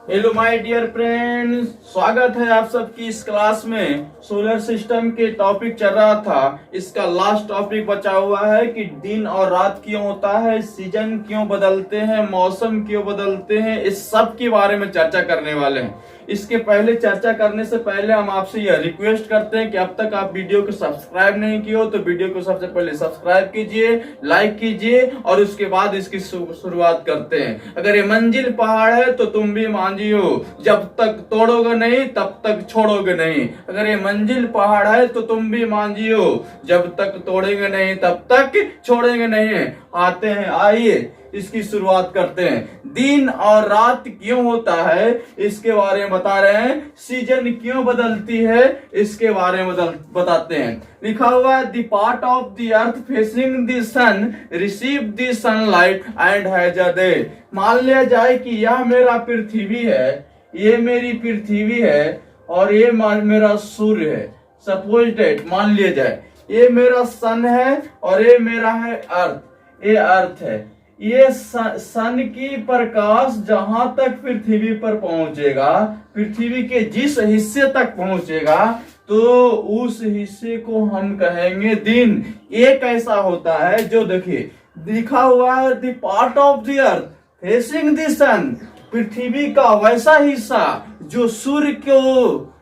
Hello my dear friends, स्वागत है आप सबकी इस क्लास में। सोलर सिस्टम के टॉपिक चल रहा था, इसका लास्ट टॉपिक बचा हुआ है कि दिन और रात क्यों होता है, सीजन क्यों बदलते हैं, मौसम क्यों बदलते हैं, इस सब के बारे में चर्चा करने वाले हैं। इसके पहले चर्चा करने से पहले हम आपसे यह रिक्वेस्ट करते हैं कि अब तक आप वीडियो को सब्सक्राइब नहीं किए हो तो वीडियो को सबसे पहले सब्सक्राइब कीजिए, लाइक कीजिए और उसके बाद इसकी शुरुआत करते हैं। अगर ये मंजिल पहाड़ है तो तुम भी मांझियो, जब तक तोड़ोगे नहीं तब तक छोड़ोगे नहीं। अगर ये मंजिल पहाड़ है तो तुम भी मांझियो, जब तक तोड़ेंगे नहीं तब तक छोड़ेंगे नहीं। आते हैं, आइए इसकी शुरुआत करते हैं। दिन और रात क्यों होता है इसके बारे में बता रहे हैं, सीजन क्यों बदलती है इसके बारे में बताते हैं। लिखा हुआ है the part of the earth facing the sun receive the sunlight and has a day. मान लिया जाए कि यह मेरा पृथ्वी है, ये मेरी पृथ्वी है और ये मेरा सूर्य है। सपोज डेट, मान लिया जाए ये मेरा सन है और ये मेरा है अर्थ, ये अर्थ है। ये सन की प्रकाश जहां तक पृथ्वी पर पहुंचेगा, पृथ्वी के जिस हिस्से तक पहुंचेगा तो उस हिस्से को हम कहेंगे दिन। एक ऐसा होता है जो देखिए लिखा हुआ है the part of the earth facing the sun, पृथ्वी का वैसा हिस्सा जो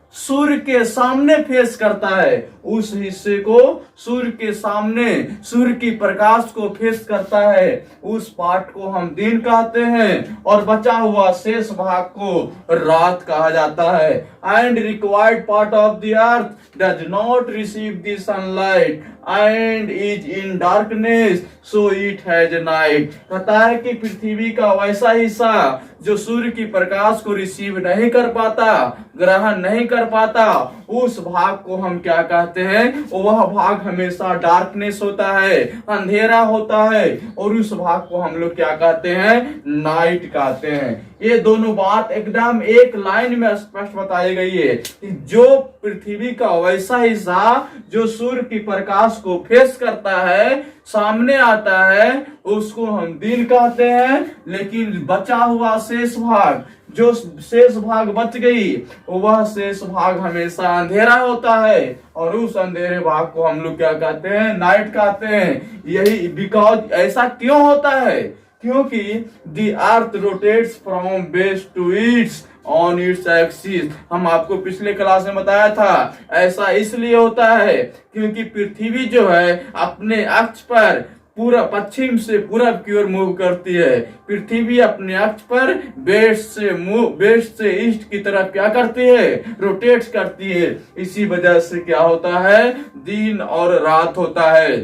सूर्य के सामने फेस करता है, उस हिस्से को सूर्य के सामने, सूर्य की प्रकाश को फेस करता है, उस पार्ट को हम दिन कहते हैं और बचा हुआ शेष भाग को रात कहा जाता है। And required part of the earth does not receive the sunlight and is in darkness so it has night. कहता है कि पृथ्वी का वैसा हिस्सा जो सूर्य की प्रकाश को रिसीव नहीं कर पाता, ग्रहण नहीं कर पाता, उस भाग को हम क्या कहते हैं, वह भाग हमेशा डार्कनेस होता है, अंधेरा होता है, और उस भाग को हम लोग क्या कहते हैं, नाइट कहते हैं। ये दोनों बात एकदम एक लाइन में स्पष्ट बताई गई है कि जो पृथ्वी का वैसा हिस्सा जो सूर्य की प्रकाश को फेस करता है, सामने आता है, उसको हम दिन कहते हैं। लेकिन बचा हुआ शेष भाग, जो शेष भाग बच गई, वह शेष भाग हमेशा अंधेरा होता है और उस अंधेरे भाग को हम लोग क्या कहते हैं, नाइट कहते हैं। यही बिकॉज ऐसा क्यों होता है, क्योंकि द अर्थ रोटेट्स फ्रॉम बेस to east on its axis. हम आपको पिछले क्लास में बताया था, ऐसा इसलिए होता है क्योंकि पृथ्वी जो है अपने अक्ष पर पूरा पश्चिम से पूरब की ओर मूव करती है। पृथ्वी अपने अक्ष पर वेस्ट से ईस्ट की तरफ क्या करती है, रोटेट करती है। इसी वजह से क्या होता है, दिन और रात होता है।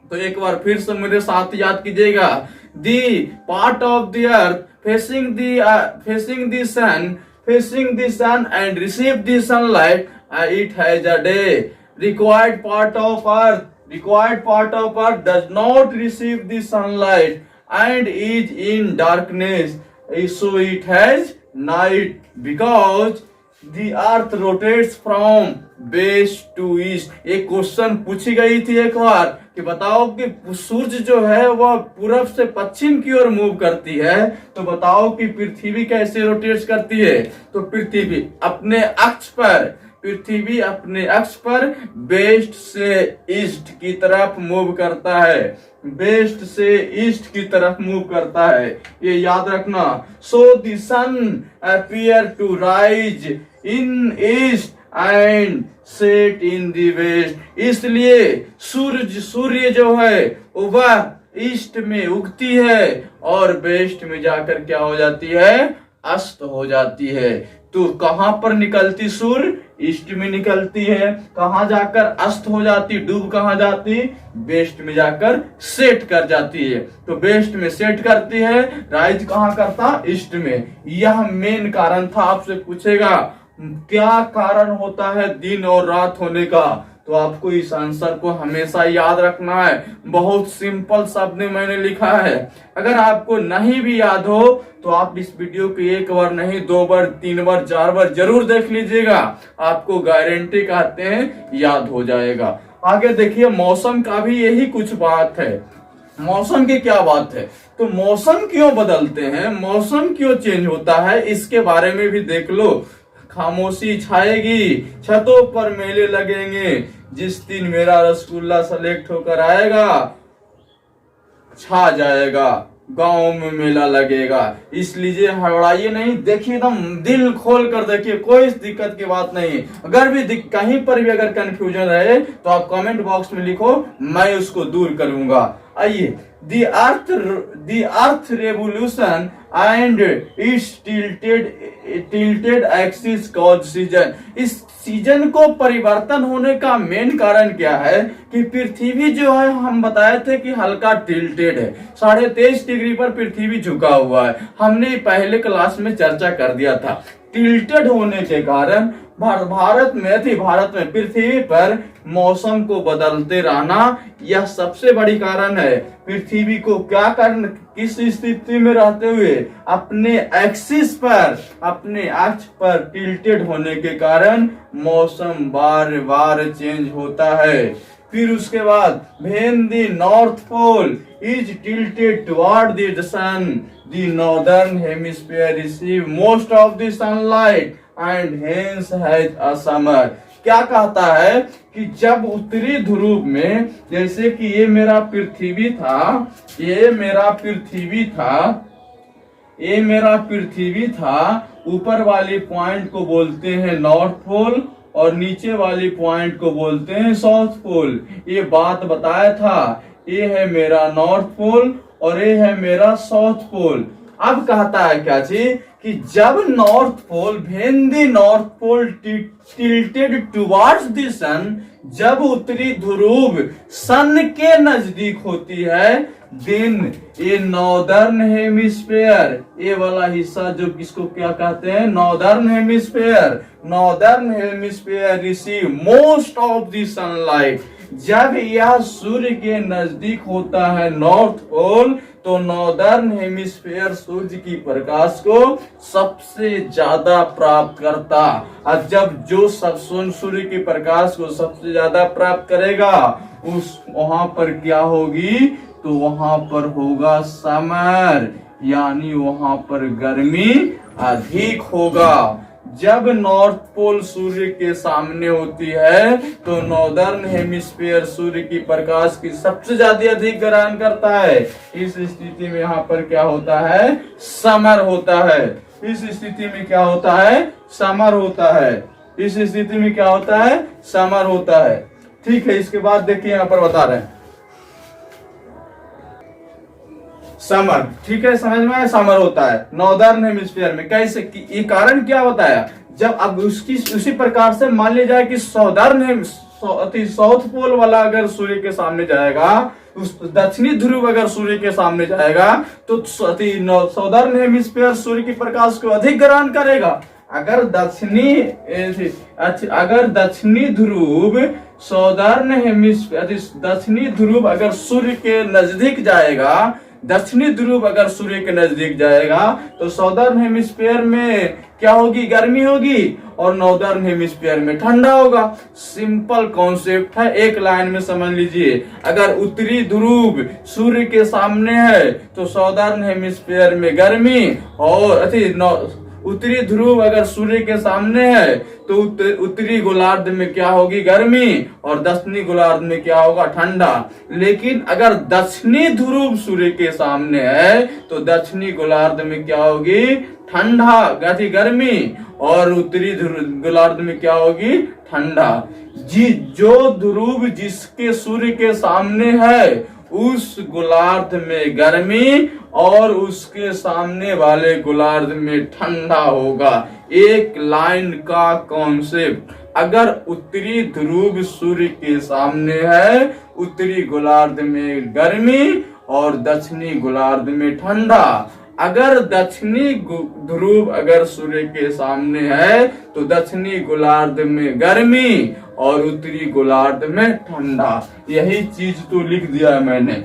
तो एक बार फिर से मेरे साथ याद कीजिएगा, the part of the earth facing the sun and receive the sunlight it has a day. Required part of earth does not receive the sunlight and is in darkness, so it has night because the earth rotates from west to east। एक question पूछी गई थी एक बार कि बताओ कि सूर्य जो है वह पूरब से पश्चिम की ओर मूव करती है, तो बताओ कि पृथ्वी कैसे रोटेट करती है। तो पृथ्वी अपने अक्ष पर वेस्ट से ईस्ट की तरफ मूव करता है, वेस्ट से ईस्ट की तरफ मूव करता है, ये याद रखना। So the sun appear to rise in east and set in the west. इसलिए सूर्य जो है वह ईस्ट में उगती है और वेस्ट में जाकर क्या हो जाती है, अस्त हो जाती है। तो कहां पर निकलती सूर्य, ईस्ट में निकलती है, कहां जाकर अस्त हो जाती, डूब कहां जाती, वेस्ट में जाकर सेट कर जाती है। तो वेस्ट में सेट करती है, राइज कहां करता, ईस्ट में। यह मेन कारण था। आपसे पूछेगा क्या कारण होता है दिन और रात होने का, तो आपको इस आंसर को हमेशा याद रखना है। बहुत सिंपल शब्द में मैंने लिखा है। अगर आपको नहीं भी याद हो तो आप इस वीडियो को एक बार नहीं, 2 बार, 3 बार, 4 बार जरूर देख लीजिएगा, आपको गारंटी कहते हैं याद हो जाएगा। आगे देखिए, मौसम का भी यही कुछ बात है। मौसम की क्या बात है। तो मौसम क्यों बदलते हैं, मौसम क्यों चेंज होता है, इसके बारे में भी देख लो। खामोशी छाएगी, छतों पर मेले लगेंगे, जिस दिन मेरा रसगुल्ला सेलेक्ट होकर आएगा छा जाएगा, गांव में मेला लगेगा। इसलिए हड़बड़ाइए नहीं, देखिए एकदम दिल खोल कर देखिए, कोई दिक्कत की बात नहीं। अगर भी कहीं पर भी अगर कंफ्यूजन रहे तो आप कमेंट बॉक्स में लिखो, मैं उसको दूर करूंगा। आइए, the earth revolution and its tilted axis cause season। इस सीजन को परिवर्तन होने का मेन कारण क्या है कि पृथ्वी जो है, हम बताए थे कि हल्का टिल्टेड है, 23.5 डिग्री पर पृथ्वी झुका हुआ है। हमने पहले क्लास में चर्चा कर दिया था। टिल्टेड होने के कारण भारत में पृथ्वी पर मौसम को बदलते रहना यह सबसे बड़ी कारण है। पृथ्वी को क्या करना, किस स्थिति में रहते हुए अपने एक्सिस पर, अपने अक्ष पर टिल्टेड होने के कारण मौसम बार बार चेंज होता है। फिर उसके बाद when the north pole is tilted toward the sun, the northern hemisphere receive most of the sunlight and hence has a summer। क्या कहता है कि जब उत्तरी ध्रुव में, जैसे कि ये मेरा पृथ्वी था, ये मेरा पृथ्वी था, ऊपर वाली पॉइंट को बोलते हैं नॉर्थ पोल और नीचे वाली पॉइंट को बोलते हैं साउथ पोल। ये बात बताया था, ये है मेरा नॉर्थ पोल और ये है मेरा साउथ पोल। अब कहता है क्या चीज कि जब north pole north pole tilted towards the sun, जब उत्तरी ध्रुव सन के नजदीक होती है, दिन ये नॉर्दर्न हेमिस्फेयर, ये वाला हिस्सा जो किसको क्या कहते हैं, northern hemisphere receive most of the sunlight. जब यह सूर्य के नजदीक होता है नॉर्थ पोल, तो नॉर्दर्न हेमिस्फेयर सूर्य की प्रकाश को सबसे ज्यादा प्राप्त करता। और जब जो सब सूर्य की प्रकाश को सबसे ज्यादा प्राप्त करेगा, उस वहां पर क्या होगी, तो वहां पर होगा समर, यानी वहां पर गर्मी अधिक होगा। जब नॉर्थ पोल सूर्य के सामने होती है, तो नॉर्दर्न हेमिस्फीयर सूर्य की प्रकाश की सबसे ज्यादा अधिक ग्रहण करता है। इस स्थिति में यहाँ पर क्या होता है, समर होता है। इस स्थिति में क्या होता है, समर होता है। इस स्थिति में क्या होता है, समर होता है। ठीक है, इसके बाद देखिए यहाँ पर बता रहे हैं समर। ठीक है, समझ में आया, समर होता है नॉर्दर्न हेमिस्फीयर में। कैसे, ये कारण क्या बताया, जब अब उसी प्रकार से मान लिया जाए कि साउथ पोल वाला अगर सूर्य के सामने जाएगा, उस दक्षिणी ध्रुव अगर सूर्य के सामने जाएगा, तो साउदर्न हेमिस्फीयर सूर्य की प्रकाश को अधिक ग्रहण करेगा। अगर दक्षिणी ध्रुव साउदर्न हेमिस्फीयर, दक्षिणी ध्रुव अगर सूर्य के नजदीक जाएगा, दक्षिणी ध्रुव अगर सूर्य के नजदीक जाएगा, तो साउदर्न हेमिस्फीयर में क्या होगी, गर्मी होगी, और नॉर्दर्न हेमिस्फीयर में ठंडा होगा। सिंपल कॉन्सेप्ट है, एक लाइन में समझ लीजिए। अगर उत्तरी ध्रुव सूर्य के सामने है, तो साउदर्न हेमिस्फीयर में गर्मी, और उत्तरी ध्रुव अगर सूर्य के सामने है, तो उत्तरी गोलार्ध में क्या होगी, गर्मी, और दक्षिणी गोलार्ध में क्या होगा, ठंडा। लेकिन अगर दक्षिणी ध्रुव सूर्य के सामने है, तो दक्षिणी गोलार्ध में क्या होगी, ठंडा, गर्मी, और उत्तरी गोलार्ध में क्या होगी, ठंडा। जो ध्रुव जिसके सूर्य के सामने है, उस गोलार्ध में गर्मी, और उसके सामने वाले गोलार्ध में ठंडा होगा। एक लाइन का कॉन्सेप्ट। अगर उत्तरी ध्रुव सूर्य के सामने है, उत्तरी गोलार्ध में गर्मी और दक्षिणी गोलार्ध में ठंडा। अगर दक्षिणी ध्रुव अगर सूर्य के सामने है, तो दक्षिणी गोलार्ध में गर्मी और उत्तरी गोलार्ध में ठंडा। यही चीज तो लिख दिया मैंने।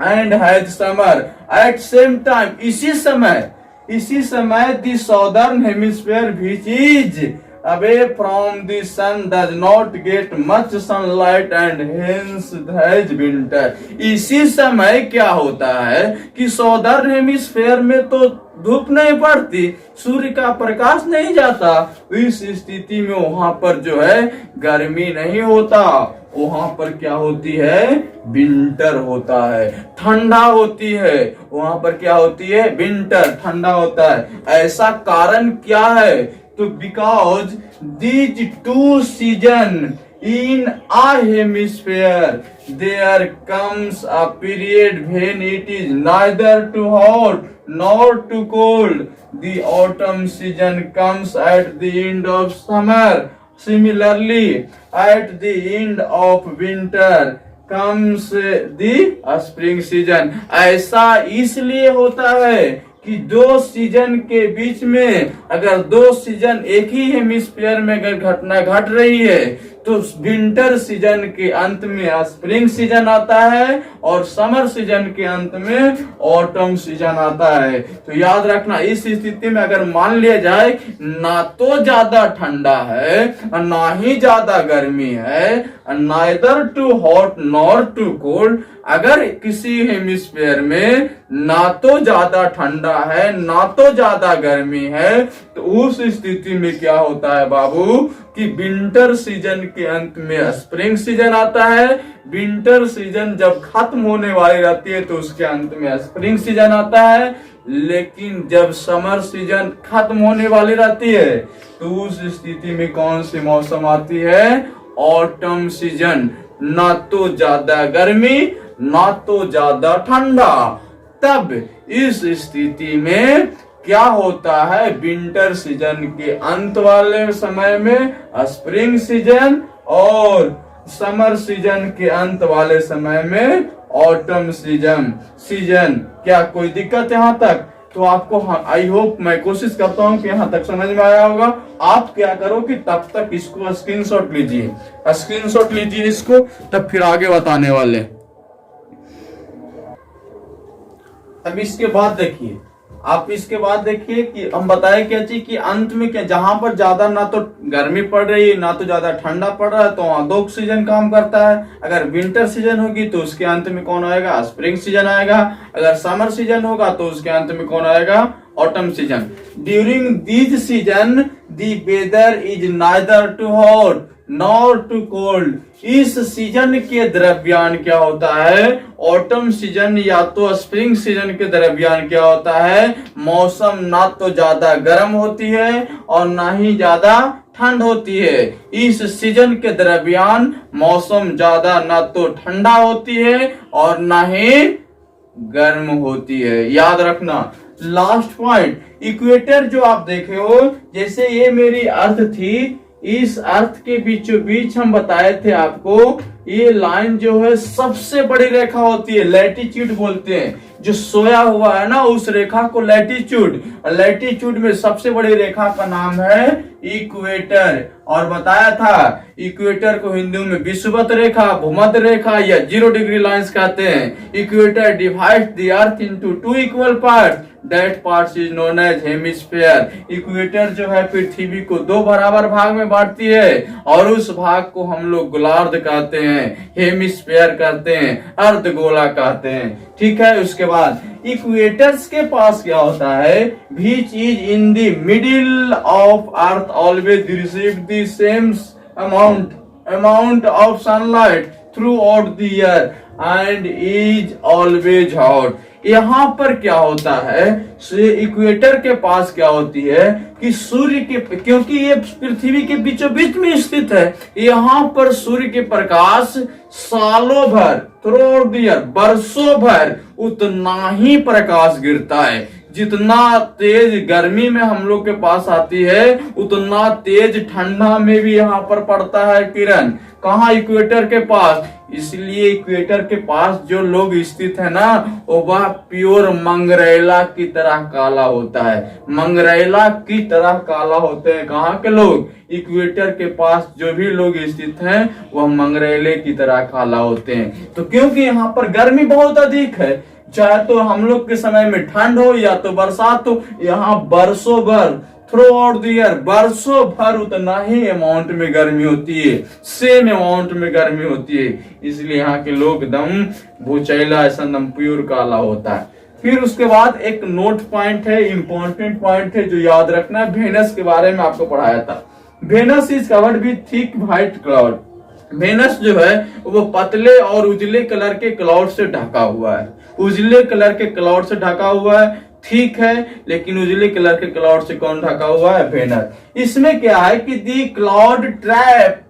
And has summer at same time, इसी समय the southern hemisphere which is away from the sun does not get much sunlight and hence has winter। इसी समय क्या होता है कि सौदर्न हेमिस्फेयर में तो धूप नहीं पड़ती, सूर्य का प्रकाश नहीं जाता, इस स्थिति में वहां पर जो है गर्मी नहीं होता, वहां पर क्या होती है, विंटर होता है, ठंडा होती है, वहां पर क्या होती है, विंटर, ठंडा होता है। ऐसा कारण क्या है, तो because these two season in a hemisphere there comes a period when it is neither too hot nor too cold। The autumn season comes at the end of summer। Similarly at the end of winter comes the spring season। ऐसा इसलिए होता है कि दो season के बीच में अगर दो सीजन एक ही हेमिस्फीयर में अगर घटना घट रही है तो विंटर सीजन के अंत में स्प्रिंग सीजन आता है और समर सीजन के अंत में ऑटम सीजन आता है। तो याद रखना, इस स्थिति में अगर मान लिया जाए ना तो ज्यादा ठंडा है और ना ही ज्यादा गर्मी है, neither too hot nor too cold, अगर किसी हेमिस्फीयर में ना तो ज्यादा ठंडा है ना तो ज्यादा गर्मी है, तो उस स्थिति में क्या होता है बाबू कि विंटर सीजन के अंत में स्प्रिंग सीजन आता है। विंटर सीजन जब खत्म होने वाली रहती है तो उसके अंत में स्प्रिंग सीजन आता है। लेकिन जब समर सीजन खत्म होने वाली रहती है तो उस स्थिति में कौन सी मौसम आती है, ऑटम सीजन। ना तो ज्यादा गर्मी ना तो ज्यादा ठंडा। तब इस स्थिति में क्या होता है, विंटर सीजन के अंत वाले समय में स्प्रिंग सीजन और समर सीजन के अंत वाले समय में ऑटम सीजन। क्या कोई दिक्कत यहाँ तक? तो आपको आई होप, मैं कोशिश करता हूँ कि यहाँ तक समझ में आया होगा। आप क्या करो कि तब तक इसको स्क्रीनशॉट लीजिए इसको, तब फिर आगे बताने वाले। अब इसके बाद देखिए कि हम बताए क्या चीज कि अंत में क्या, जहां पर ज्यादा ना तो गर्मी पड़ रही है ना तो ज्यादा ठंडा पड़ रहा है तो वहां दो सीजन काम करता है। अगर विंटर सीजन होगी तो उसके अंत में कौन आएगा, स्प्रिंग सीजन आएगा। अगर समर सीजन होगा तो उसके अंत में कौन आएगा, autumn season. During this season the weather is neither too hot nor too cold. इस सीजन के दरमियान क्या होता है, ऑटम सीजन या तो स्प्रिंग सीजन के दरमियान क्या होता है, मौसम ना तो ज्यादा गर्म होती है और ना ही ज्यादा ठंड होती है। इस सीजन के दरमियान मौसम ज्यादा ना तो ठंडा होती है और ना ही गर्म होती है। याद रखना। लास्ट पॉइंट, इक्वेटर जो आप देखे हो, जैसे ये मेरी अर्थ थी, इस अर्थ के बीचों बीच हम बताए थे आपको, ये लाइन जो है सबसे बड़ी रेखा होती है, लैटिट्यूड बोलते हैं। जो सोया हुआ है ना उस रेखा को लैटिट्यूड, और लैटिट्यूड में सबसे बड़ी रेखा का नाम है इक्वेटर। और बताया था इक्वेटर को हिंदी में विषुवत रेखा, भूमध्य रेखा या 0 डिग्री लाइंस कहते हैं। Equator divides the earth into 2 equal parts, that parts is known as hemisphere. Equator जो है पृथ्वी को 2 बराबर भाग में बांटती है और उस भाग को हम लोग गोलार्ध कहते हैं, हेमिस्फीयर कहते हैं, अर्धगोला कहते हैं। ठीक है। उसके बाद इक्वेटर्स के पास क्या होता है, which is in the middle of earth always receive the same amount of sunlight throughout the year and is always hot। यहाँ पर क्या होता है, इक्वेटर के पास क्या होती है कि सूर्य के, क्योंकि ये पृथ्वी के बीचों बीच में स्थित है, यहाँ पर सूर्य के प्रकाश सालों भर, थ्रू आउट द ईयर, बरसों भर उतना ही प्रकाश गिरता है। जितना तेज गर्मी में हम लोग के पास आती है उतना तेज ठंडा में भी यहाँ पर पड़ता है किरण। कहाँ, इक्वेटर के पास। इसलिए इक्वेटर के पास जो लोग स्थित है ना, वह प्योर मंगरेला की तरह काला होता है, मंगरेला की तरह काला होते हैं। कहाँ के लोग, इक्वेटर के पास जो भी लोग स्थित हैं वह मंगरेले की तरह काला होते हैं। तो क्योंकि यहाँ पर गर्मी बहुत अधिक है, चाहे तो हम लोग के समय में ठंड हो या तो बरसात हो, यहाँ बरसों भर थ्रू आउट द ईयर, बरसों भर उतना ही अमाउंट में गर्मी होती है, सेम अमाउंट में गर्मी होती है। इसलिए यहाँ के लोग एकदम भूचैला, ऐसा एकदम प्योर काला होता है। फिर उसके बाद एक नोट पॉइंट है, इंपॉर्टेंट पॉइंट है जो याद रखना है। वेनस के बारे में आपको पढ़ाया था। Venus is covered with thick white cloud. Venus जो है वो पतले और उजले कलर के क्लाउड से ढका हुआ है। उजले कलर के क्लाउड से ढका हुआ है, ठीक है, लेकिन उजले कलर के क्लाउड से कौन ढका हुआ है? वेनस। इसमें क्या है कि the cloud trap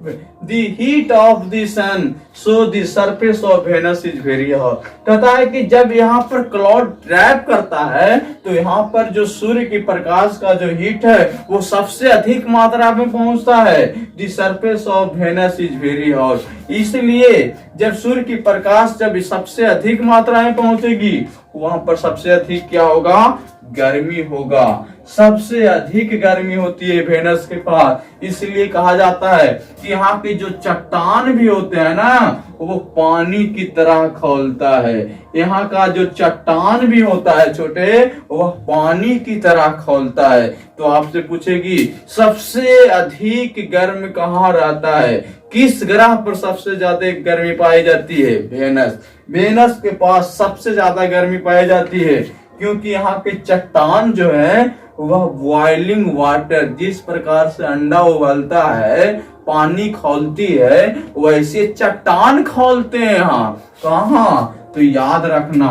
the heat of the sun, so the surface of Venus is very hot. कहता है कि जब यहाँ पर क्लाउड ट्रैप करता है तो यहाँ पर जो सूर्य की प्रकाश का जो हीट है वो सबसे अधिक मात्रा में पहुंचता है। The surface of Venus is very hot. इसलिए जब सूर्य की प्रकाश जब सबसे अधिक मात्रा में पहुंचेगी वहां पर सबसे अधिक क्या होगा? गर्मी होगा। सबसे अधिक गर्मी होती है वेनस के पास। इसलिए कहा जाता है कि यहाँ के जो चट्टान भी होते हैं ना वो पानी की तरह खौलता है। यहाँ का जो चट्टान भी होता है छोटे, वह पानी की तरह खौलता है। तो आपसे पूछेगी सबसे अधिक गर्म कहाँ रहता है? किस ग्रह पर सबसे ज्यादा गर्मी पाई जाती है? वेनस। वेनस के पास सबसे ज्यादा गर्मी पाई जाती है क्योंकि यहाँ के चट्टान जो है वह बॉइलिंग वाटर, जिस प्रकार से अंडा उबलता है, पानी खौलती है, वैसे चट्टान खौलते हैं यहाँ। कहाँ? तो याद रखना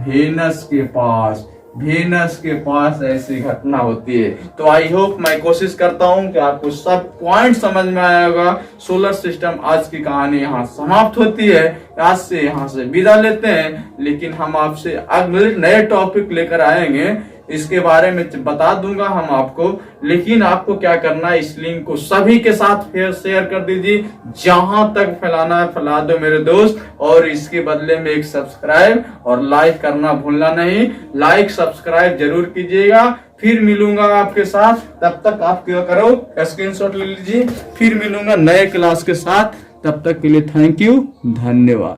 वेनस के पास। वेनस के पास ऐसी घटना होती है। तो आई होप, मैं कोशिश करता हूँ कि आपको सब पॉइंट समझ में आया होगा। सोलर सिस्टम आज की कहानी यहाँ समाप्त होती है। आज से यहाँ से विदा लेते हैं, लेकिन हम आपसे अगले नए टॉपिक लेकर आएंगे। इसके बारे में बता दूंगा हम आपको, लेकिन आपको क्या करना है, इस लिंक को सभी के साथ फिर शेयर कर दीजिए। जहां तक फैलाना है फैला दो मेरे दोस्त, और इसके बदले में एक सब्सक्राइब और लाइक करना भूलना नहीं। लाइक सब्सक्राइब जरूर कीजिएगा। फिर मिलूंगा आपके साथ, तब तक आप क्या करो, स्क्रीनशॉट ले लीजिए। फिर मिलूंगा नए क्लास के साथ, तब तक के लिए थैंक यू, धन्यवाद।